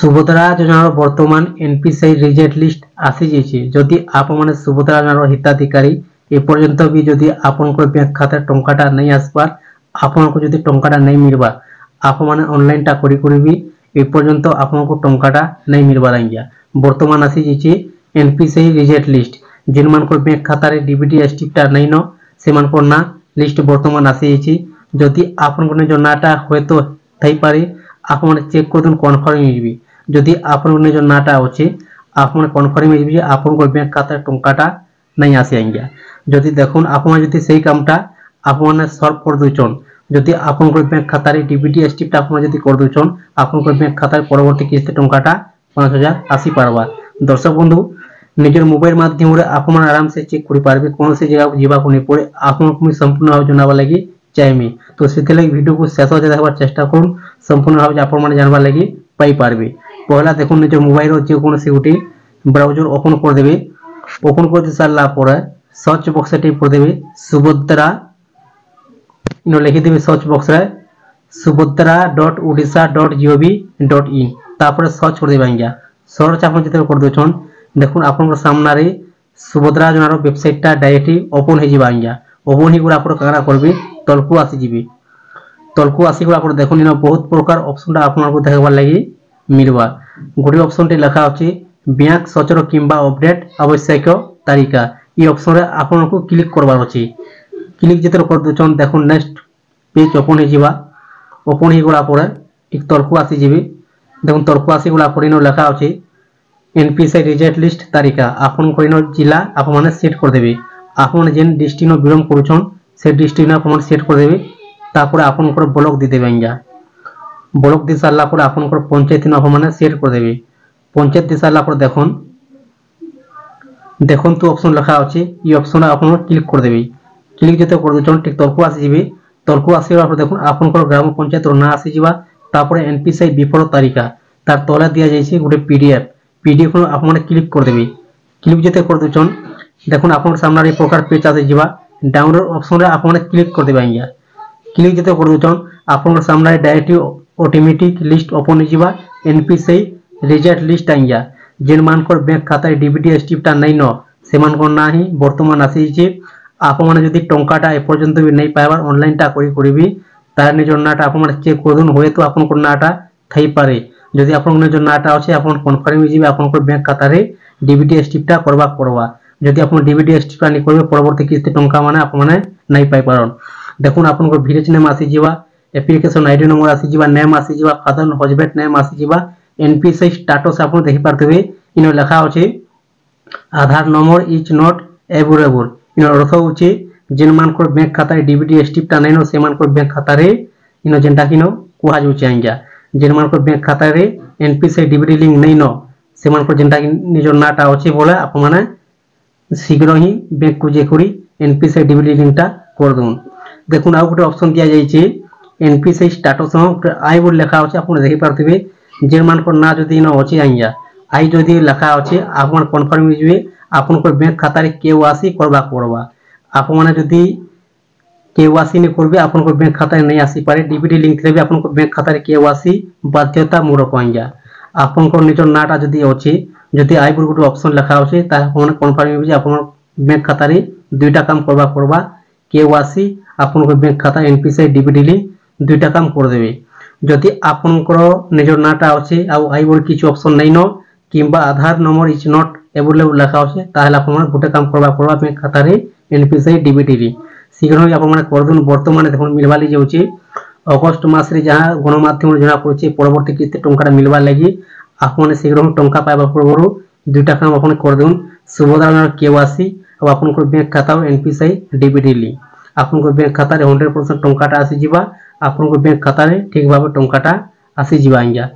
सुभद्रा योजनार बर्तमान NPCI reject list आसी जाइए। जदि आप मैंने सुभद्रा योजनार हिताधिकारी एपर्यंत भी जदि आपण बैंक खाता टंकाटा नहीं आसबार आपन को जदि टंकाटा नहीं मिलवा आप मैंने ऑनलाइन टा करी भी एपर्यंत आपन को टंकाटा नहीं मिलवार आज्ञा। बर्तमान आसी जाइए एनपीसीआई रिजेक्ट लिस्ट जिन मान बैंक खाता डीबीटी एसटीटा नहीं न से ना लिस्ट बर्तमान आसी जाइए। जदि आपन जो नाटा हयतो थई पारे आप चेक कर दिन कनफर्म हो जदि आपन जो नाटा अच्छे आप कनफर्म हो आपन बैंक खाता टंकाटा नहीं आसी आज्ञा। जदि देखुन आप से कामटा आप सल्व कर दूचन जदि आपन बैंक खाता डीबीटी एसटीटा आप कर दूचन आपन बैंक खाता परवर्ती किस्ती टंकाटा 5000 आसी पारबा। दर्शक बंधु निजर मोबाइल माध्यम आप आराम से चेक कर पारे कौन सी जगह जावाक नहीं पड़े आपको संपूर्ण भाव जानवा लगी चाहमी। तो से वीडियो को शेष देखार चेष्टा कर संपूर्ण भाव आप जानवा लगी पाई पारबे। पहला देखो निज मोबाइल जेकोसी गोटे ब्राउजर ओपन करदे। ओपन कर सारा पर सर्च बक्स टाइप करदे सुभद्रा इन लिखिदेवे सर्च बक्स subbhadra.odisha.gov.in तापर सर्च कर देबे आज्ञा। सर्च आप जो कर दोचन देखुन आपन सामने सुभद्रा योजनार वेबसाइटा डायरेक्टली ओपन हो जाए आज्ञा। ओपन हो आप काना करबे तलकू आसीजी तलकू आसिक आप देखुन इन बहुत प्रकार ऑप्शन आपको देखार लगी मिलवा। गोटे ऑप्शन टी लिखा अच्छे बैंक सचर किंबा अपडेट आवश्यक तालिका ये ऑप्शन रे आपन को क्लिक करवार अच्छे। क्लिक जिते कर दोचन देखुन नेक्स्ट पेज ओपन हो जावा। ओपन हो गला पर ठीक तलकू आसीजी देखुन तलकू आसी गला पर इन लिखा अच्छे एनपीसीआई रिजेक्ट लिस्ट तालिका आपन को इन जिला आप माने सेट कर देबे। आपन जेन डिस्ट्रिक्ट बिलंग करूछन से डिस्ट्रिक्ट आप सेट कर देबे। तापर आपन को ब्लॉक दे देबे आज्ञा। ब्लॉक दी सारा पर आपन को पंचायत आप माने सेट कर देबे। पंचायत दी सारा पर देखुन देखुन तो ऑप्शन लिखा अच्छे ये ऑप्शन आपन क्लिक कर देबे। क्लिक जते कर दोचन ठीक तलकू आसी जिबे। तलकू आसीला पर देखुन आपन को ग्राम पंचायत ना आसी जिबा। तापर एनपीसीआई विफल तालिका तार तले दिया जाइए गोटे पीडीएफ आप क्लिक कर देबे। क्लिक जते कर दोचन देखुन आपन सामने ये प्रकार पेज आसी जिबा। डाउनलोड ऑप्शन रे आप क्लिक कर देबे आज्ञा। क्लिक जते कर दोचन आपन सामने डायरेक्टली ऑटोमेटिक लिस्ट ओपन हो जावा एनपीसीआई रिजेक्ट लिस्ट आज्ञा। जेन मान बैंक खाता डीबीटी एसटीटा नहीं न से ना ही बर्तमान आसी आप जदि टंकाटा एपर्यंत भी नहीं पाइबार ऑनलाइन टा करी तार निजर नाटा आप चेक कर दून हे तो आपन नाटा थई पारे जदि आपन निजर नाटा अच्छे आप कनफर्म हो आपन बैंक खाता डीबीटी एसटीटा करवा पड़वा। जदि आप डीबीटी एसटीटा नहीं करेंगे परवर्ती किस्ती टंका माने आप नहीं पाई पारन। देखुन आपन विलेज नेम आसी जावा एप्लिकेशन आईडी नंबर आसी जावा नेम आसी जावा फादर हजबैंड नेम आसी जावा। एनपीसीआई स्टेटस आप देखि पारथबे इन लिखा अच्छे Aadhaar number is not available in अर्थ होचे जेन मान बैंक खाता डीबीटी एसटीटा नहीं न से बैंक खाता इन जेनटा कि कहा जाउचे आज्ञा। जेन मान बैंक खाता एनपीसीआई डीबीटी लिंक नहीं न से जेनटा कि निजर नाटा अच्छे बोले आप माने शीघ्र ही बैंक को जेकरी एनपीसीआई डीबीटी लिंकटा कर दून। देखुन आउ गोटे ऑप्शन दिया जाइए एनपीसीआई स्टेटस आई बोल लिखा अच्छे आप देखि पारथबे जेन मान ना जदि इन अच्छे आज्ञा आई जदि लिखा अच्छे आप कनफर्म हो आपन बैंक खाता केवासी करवा पड़वा। आप जदि केवासी नहीं करेंगे आपन बैंक खाता नहीं आसी पारे डीबीटी लिंक भी आपन बैंक खाता केवासी बाध्यतामूलक आज्ञा। आपन निजर नाटा जदि अच्छे जदि आई बोल गोटे ऑप्शन लिखा अच्छे कनफर्म हो आप बैंक खाता दुईटा काम करवा पड़वा केवासी आपन बैंक खाता एनपीसीआई डीबीटी लिंक दुईटा काम कर देबे। जदि आपन निजर नाटा अच्छे आई बोल किसी ऑप्शन नहीं न किंबा आधार नंबर इज नॉट अवेलेबल लिखा अच्छे ताहले आपन गोटे काम करवा पड़वा बैंक खाता एनपीसीआई डीबीटी लिंक शीघ्र ही आप कर दून। बर्तमान देखुन मिलवाली जाऊँचे अगस्ट मास जहाँ गणमाध्यम जना पड़े परवर्ती किस्ती टंका मिलवा लगी आप शीघ्र टंका पाइबा पूर्व दुईटा काम आप कर दून सुभद्रा केवासी और आपन बैंक खाता एनपीसीआई डीबीटी लिंक आपन बैंक खाता 100% टंकाटा आसी जिबा आपन बैंक खाता ठीक भाव टंकाटा आसी जिबा आज्ञा।